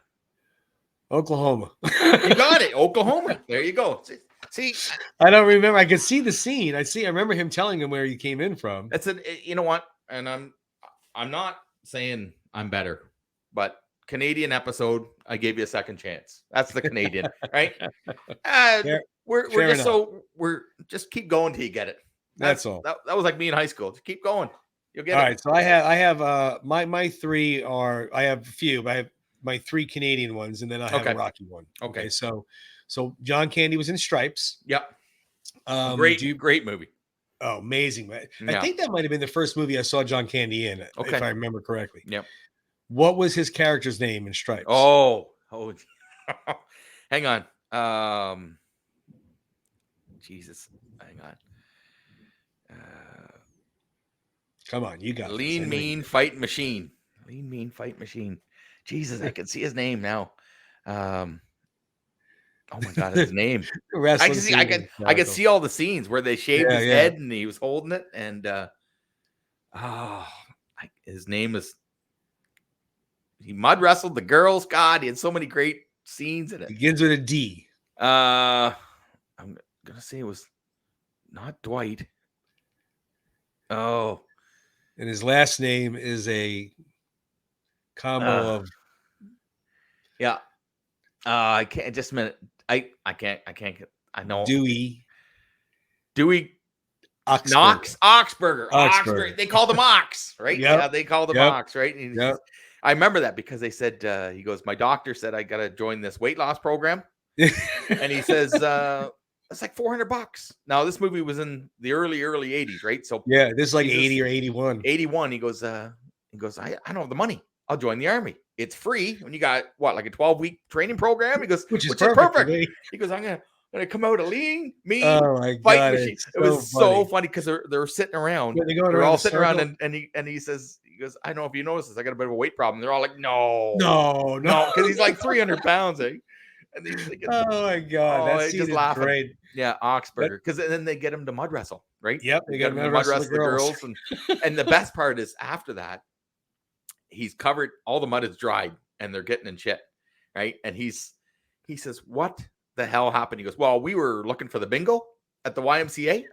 Oklahoma. You got it. Oklahoma. There you go. See, I don't remember. I could see the scene. I remember him telling him where he came in from. That's you know what? And I'm not saying I'm better, but Canadian episode, I gave you a second chance. That's the Canadian, right? We're just keep going till you get it. That's all. That was like me in high school. Just keep going. You'll get it. All right. So I have my 3 are, I have a few, but I have my 3 Canadian ones, and then I have a Rocky one. Okay. So John Candy was in Stripes. Yep. Great movie. Oh, amazing. I think that might have been the first movie I saw John Candy in, if I remember correctly. Yep. What was his character's name in Stripes? Oh, hang on. Jesus, hang on. Come on, you got Lean Mean Fight Machine. Lean Mean Fight Machine. Jesus, I can see his name now. Oh my God, his name. I could see all the scenes where they shaved his head and he was holding it, and his name is. He mud wrestled the girls. God, he had so many great scenes in it. Begins with a D. I'm gonna say it was Not Dwight. Oh. And his last name is a combo of. Yeah. I can't. Just a minute. I can't. I know. Dewey Knox Oxburger. Oxburger. They called him Ox, right? Yep. Yeah, they called him Yep. Ox, right? And Yep. I remember that because they said he goes, my doctor said I got to join this weight loss program, and he says it's like $400. Now this movie was in the early 80s, right? So yeah, this is like 80 or 81. 81. He goes, I don't have the money. I'll join the army. It's free when you got what, like a 12-week training program. He goes, which is perfect. He goes, I'm gonna come out a lean, mean, oh my fight God, machine. It was so funny because they're sitting around. They're all sitting around, and he says, he goes, I don't know if you noticed this. I got a bit of a weight problem. They're all like, no, because he's like 300 pounds, eh? And he's thinking, oh my God, that's just laughing. Great. Yeah, Oxburger, because then they get him to mud wrestle, right? Yep, they get him to mud wrestle the girls, and the best part is after that, he's covered, all the mud is dried, and they're getting in shit, right? And he says, what the hell happened? He goes, well, we were looking for the bingo at the YMCA,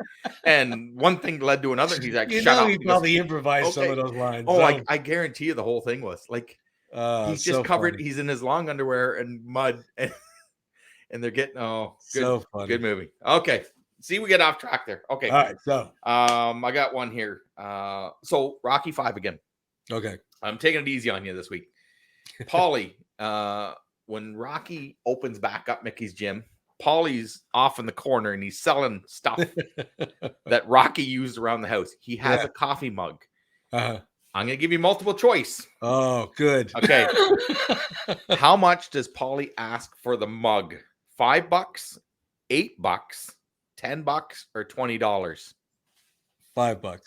and one thing led to another. He's like, shut up. He probably improvised some of those lines. Oh, I guarantee you the whole thing was like, he's just covered. Funny. He's in his long underwear and mud, and they're getting good, good movie. Okay, see, we get off track there. Okay, all right. So, I got one here. So Rocky 5 again. Okay, I'm taking it easy on you this week, Paulie. When Rocky opens back up Mickey's gym, Paulie's off in the corner and he's selling stuff that Rocky used around the house. He has a coffee mug. I'm going to give you multiple choice. Oh, good. Okay. How much does Paulie ask for the mug? $5, $8, $10, or $20? $5. $5.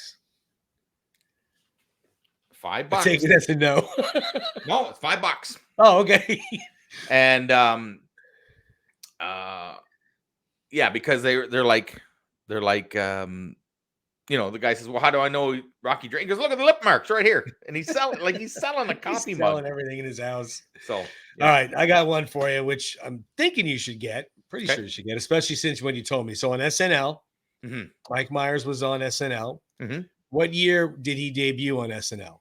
I take it as a no. No, it's $5. Oh, okay. And yeah, because they're like you know, the guy says, well, how do I know Rocky drank? He goes, look at the lip marks right here. And he's selling a coffee mug. Selling everything in his house. So all right, I got one for you, which I'm thinking you should get. Pretty sure you should get, especially since when you told me. So on SNL, Mike Myers was on SNL. What year did he debut on SNL?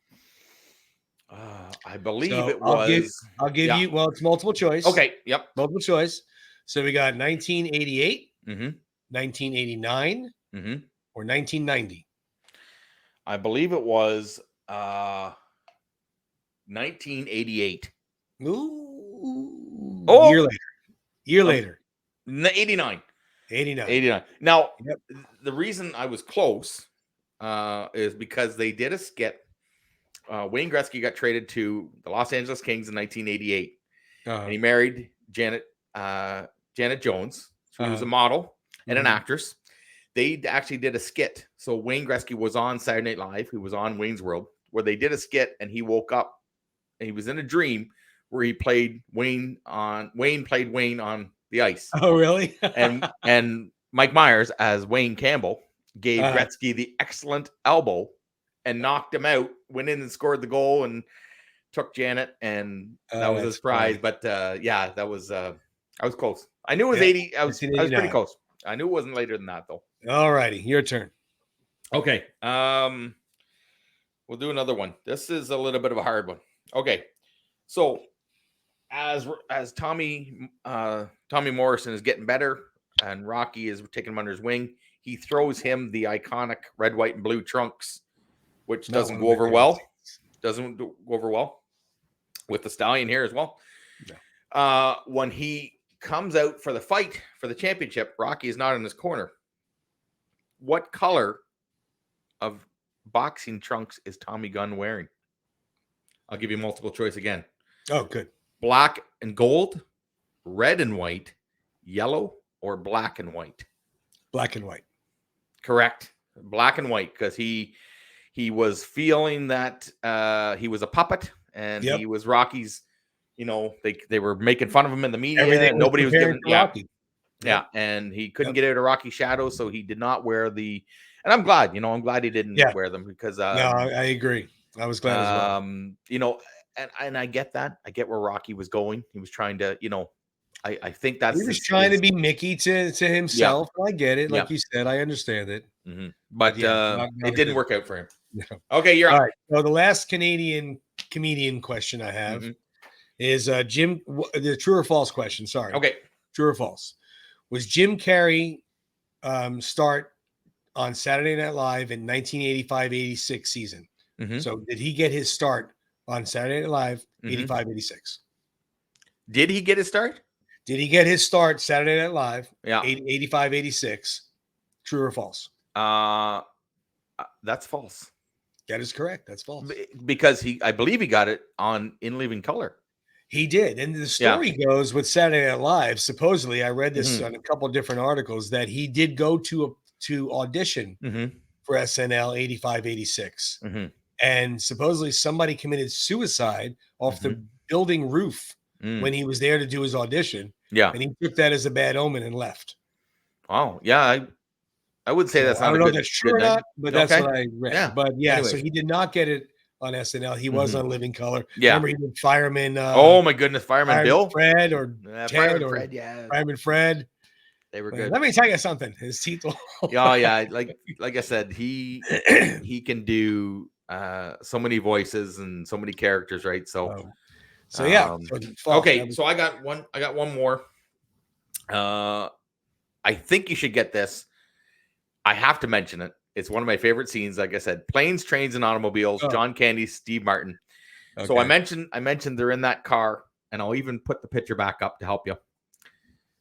I believe it was. I'll give you. Well, it's multiple choice. Okay. Yep. Multiple choice. So we got 1988, 1989, or 1990. I believe it was 1988. Ooh. Oh, year later. 89. 89. Now, the reason I was close is because they did a skit. Wayne Gretzky got traded to the Los Angeles Kings in 1988, and he married Janet Jones, who was a model and an actress. They actually did a skit. So Wayne Gretzky was on Saturday Night Live. He was on Wayne's World, where they did a skit, and he woke up and he was in a dream where he played Wayne played Wayne on the ice. Oh, really? and Mike Myers as Wayne Campbell gave Gretzky the excellent elbow and knocked him out, went in and scored the goal and took Janet, and that was his prize. Funny. But yeah, that was I was close. I knew it was 80. I was pretty close. I knew it wasn't later than that though. All righty, your turn. Okay. We'll do another one. This is a little bit of a hard one. Okay. So as Tommy Morrison is getting better and Rocky is taking him under his wing, he throws him the iconic red, white, and blue trunks, which doesn't go over well. Doesn't go over well with the stallion here as well. No. When he comes out for the fight for the championship, Rocky is not in his corner. What color of boxing trunks is Tommy Gunn wearing? I'll give you multiple choice again. Oh, good. Black and gold, red and white, yellow, or black and white? Black and white. Correct. Black and white, because he was feeling that he was a puppet and he was Rocky's, you know, they were making fun of him in the media. And nobody was giving Rocky. Yeah, and he couldn't get out of Rocky's shadow, so he did not wear the. And I'm glad, he didn't wear them because. No, I agree. I was glad as well. You know, and I get that. I get where Rocky was going. He was trying to, I think that's He was trying to be Mickey to himself. I get it. Like you said, I understand it. But yeah, it didn't work out for him. No. Okay, you're All up. right. So the last Canadian comedian question I have is Jim. The true or false question. Sorry. Okay. True or false? Was Jim Carrey start on Saturday Night Live in 1985-86 season? So did he get his start on Saturday Night Live 85-86? Did he get his start? Did he get his start Saturday Night Live? Yeah. 85-86. True or false? That's false. That is correct. That's false. Because I believe he got it In Living Color. He did. And the story goes with Saturday Night Live. Supposedly, I read this on a couple of different articles that he did go to audition for SNL 85-86. And supposedly somebody committed suicide off the building roof when he was there to do his audition. Yeah. And he took that as a bad omen and left. Oh, yeah. I would say that's not I don't know if that's true or not, but that's what I read. Yeah. But yeah, so he did not get it on SNL. He was on Living Color. Yeah. Remember he did Fireman. Oh my goodness, Fireman Bill, Fred, or Ted, Fireman or Fred. Yeah, Fireman Fred. They were good. Let me tell you something. His teeth. Yeah. Like I said, he can do so many voices and so many characters, right? So yeah. Okay, so I got one more. I think you should get this. I have to mention it. It's one of my favorite scenes. Like I said, Planes, Trains, and Automobiles. John Candy, Steve Martin. Okay. So I mentioned they're in that car, and I'll even put the picture back up to help you.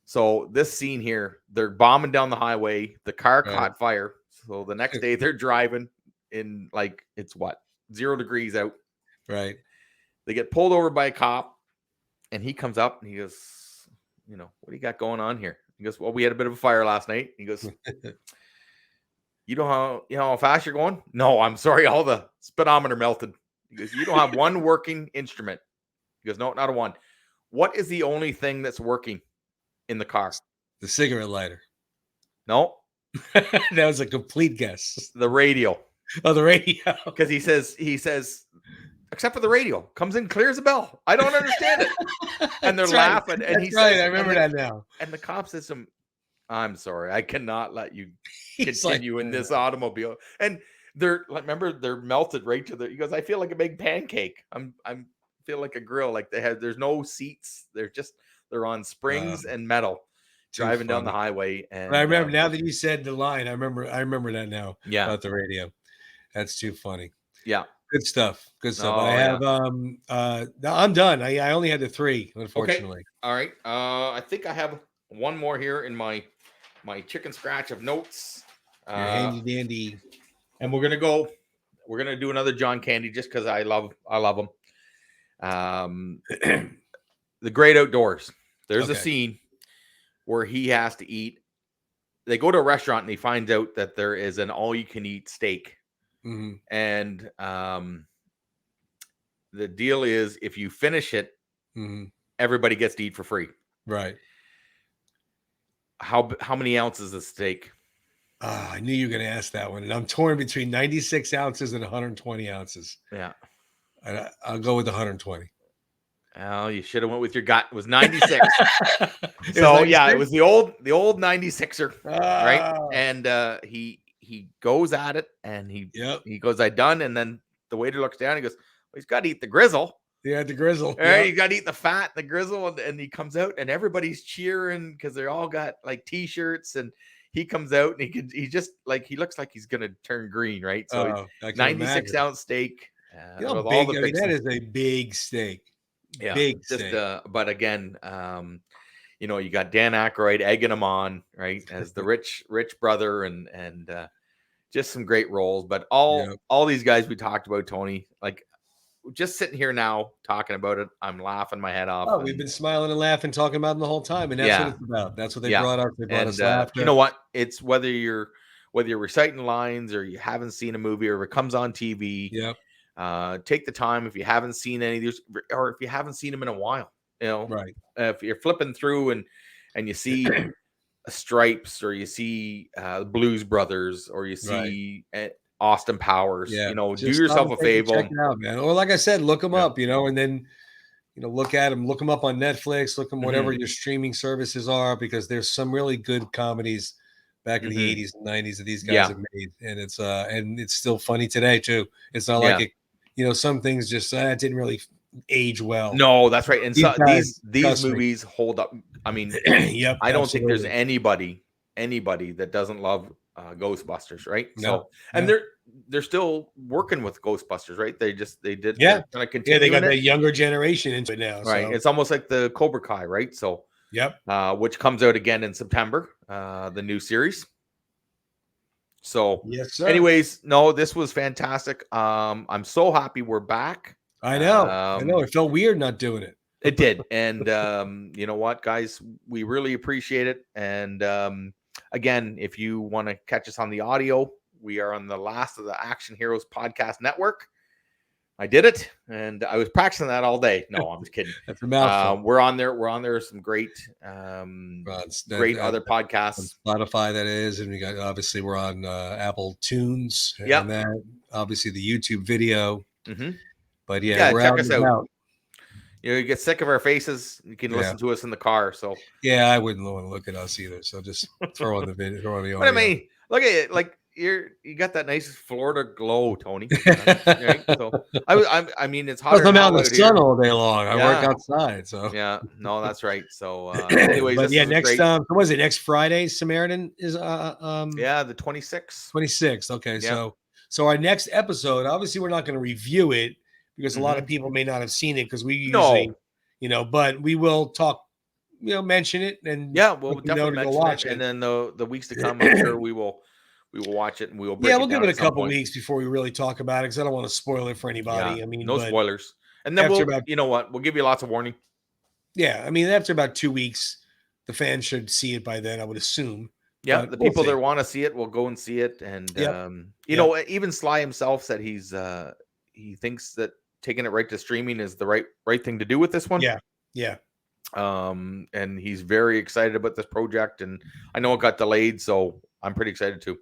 So this scene here, they're bombing down the highway. The car caught fire. So the next day they're driving in it's 0 degrees out. Right. They get pulled over by a cop, and he comes up and he goes, what do you got going on here? He goes, well, we had a bit of a fire last night. He goes, you know how fast you're going? No, I'm sorry. All the speedometer melted. He goes, you don't have one working instrument. He goes, no, not a one. What is the only thing that's working in the car? The cigarette lighter. No. That was a complete guess. The radio. Oh, the radio. Because he says, except for the radio, comes in, clears the bell. I don't understand it. And they're laughing. And he says, I remember that now. And the cop says to him, I'm sorry, I cannot let you continue in this automobile. And they're melted right to he goes, I feel like a big pancake. I'm feel like a grill. Like there's no seats. They're on springs and metal driving down the highway. And I remember now that you said the line, I remember that now. Yeah. About the radio. That's too funny. Yeah. Good stuff. Good stuff. I have I'm done. I only had the 3, unfortunately. Okay. All right. I think I have one more here in my chicken scratch of notes. Your handy dandy. And we're gonna do another John Candy just because I love him. The Great Outdoors. There's a scene where he has to eat. They go to a restaurant and he finds out that there is an all-you-can-eat steak. And the deal is if you finish it, everybody gets to eat for free. Right. How many ounces of steak? I knew you were going to ask that one. And I'm torn between 96 ounces and 120 ounces. Yeah. I'll go with 120. Oh, you should have went with your gut. It was 96. So it was the old 96er, right? And he goes at it, and he goes, I done. And then the waiter looks down. He goes, well, he's got to eat the grizzle. Yeah, the grizzle. All right, you got to eat the fat, the grizzle, and he comes out, and everybody's cheering because they all got T-shirts, and he comes out, and he just he looks like he's gonna turn green, right? So 96-ounce steak. That is a big steak. Yeah, big steak. But again, you got Dan Aykroyd egging him on, right, as the rich brother, and just some great roles. But all these guys we talked about, Tony, just sitting here now talking about it, I'm laughing my head off. Oh, we've been smiling and laughing, talking about them the whole time, and that's what it's about. That's what they brought us. They brought us laughter. You know what? It's whether you're reciting lines or you haven't seen a movie or if it comes on TV. Yep. Take the time if you haven't seen any of these, or if you haven't seen them in a while. Right. If you're flipping through and you see Stripes, or you see Blues Brothers, or you see Austin Powers, do yourself a favor. Check it out, man. Or like I said, look them up, and then look at them, look them up on Netflix, look them whatever your streaming services are, because there's some really good comedies back in the 80s and 90s that these guys have made, and it's still funny today too. It's not like it, some things just didn't really age well. No, that's right. And so these trust me. movies hold up. I mean, Yep, I don't think there's anybody that doesn't love Ghostbusters, right? No, and they're still working with Ghostbusters, right? They did kind of continue. Yeah, they got the younger generation into it now, right? So. It's almost like the Cobra Kai, right? So which comes out again in September, the new series. So yes, sir. Anyways, no, this was fantastic. I'm so happy we're back. I know. It felt weird not doing it. It did. And you know what, guys, we really appreciate it. And again, if you want to catch us on the audio, we are on the last of the Action Heroes Podcast Network. I did it, and I was practicing that all day. No, I'm just kidding. That's a mouthful. We're on there. We're on there. Some great other podcasts. On Spotify, that is, and obviously we're on Apple Tunes. Yeah. And that obviously the YouTube video. Mm-hmm. But check us out. You get sick of our faces, you can listen to us in the car. So I wouldn't want to look at us either. So just throw on the video, throw on the audio. But I mean, look at it, like you got that nice Florida glow, Tony. Right? So I mean, it's hot. I'm out in the sun all day long. I work outside, so no, that's right. So, anyways, but next what was it? Next Friday, Samaritan is the 26th. 26th. Okay, so our next episode, obviously, we're not going to review it because a lot of people may not have seen it because we usually, but we will talk. Mention it and we'll definitely mention it. And then the weeks to come, I'm sure we will watch it and we will break we'll give it a couple weeks before we really talk about it because I don't want to spoil it for anybody. I mean, no spoilers. And then you know what? We'll give you lots of warning. Yeah, I mean, after about 2 weeks, the fans should see it by then, I would assume. Yeah, the people that want to see it will go and see it. And you know, even Sly himself said he thinks that taking it right to streaming is the right thing to do with this one. Yeah. And he's very excited about this project, and I know it got delayed, so I'm pretty excited too.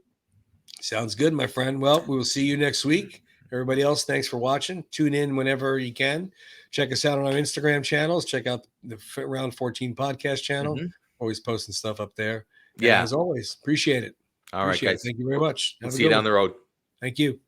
Sounds good, my friend. Well, we will see you next week. Everybody else, thanks for watching. Tune in whenever you can. Check us out on our Instagram channels. Check out the Round 14 podcast channel. Always posting stuff up there. And as always, appreciate it. All right, guys. Thank you very much. We'll see you down the road. Thank you.